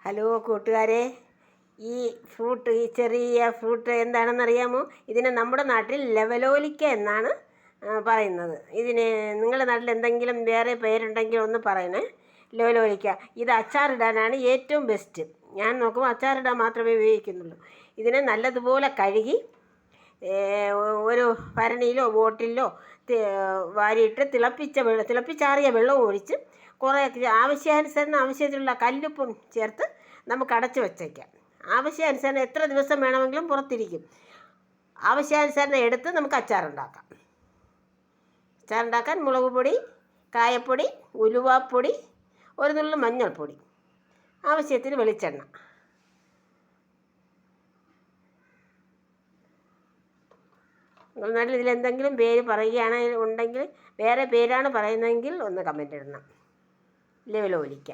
Hello കൂട്ടുകാരെ, ഈ ചെറിയ ഫ്രൂട്ട് എന്താണെന്നറിയാമോ? ഇതിനെ നമ്മുടെ നാട്ടിൽ ലെവലോലിക്ക എന്നാണ് പറയുന്നത്. ഇതിന് നിങ്ങളുടെ നാട്ടിൽ എന്തെങ്കിലും വേറെ പേരുണ്ടെങ്കിൽ ഒന്ന് പറയണേ. ലെവലോലിക്ക ഇത് അച്ചാറിടാനാണ് ഏറ്റവും ബെസ്റ്റ്. ഞാൻ നോക്കുമ്പോൾ അച്ചാറിടാൻ മാത്രമേ ഉപയോഗിക്കുന്നുള്ളൂ. ഇതിനെ നല്ലതുപോലെ കഴുകി ഒരു ഭരണിയിലോ ബോട്ടിലോ വാരിയിട്ട് തിളപ്പിച്ചാറിയ വെള്ളം ഒഴിച്ച് കുറേ ആവശ്യത്തിനുള്ള കല്ലുപ്പും ചേർത്ത് നമുക്ക് അടച്ചു വച്ചേക്കാം. ആവശ്യാനുസരണം എത്ര ദിവസം വേണമെങ്കിലും പുറത്തിരിക്കും. ആവശ്യാനുസരണം എടുത്ത് നമുക്ക് അച്ചാറുണ്ടാക്കാൻ മുളക് പൊടി, കായപ്പൊടി, ഉലുവാപ്പൊടി, ഒരു നുള്ളു മഞ്ഞൾപ്പൊടി, ആവശ്യത്തിന് വെളിച്ചെണ്ണ. നിങ്ങളുടെ ഇതിലെന്തെങ്കിലും പേര് പറയുകയാണെങ്കിൽ വേറെ പേരാണ് പറയുന്നതെങ്കിൽ ഒന്ന് കമൻ്റ് ഇടണം. ലെവലോലിക്ക.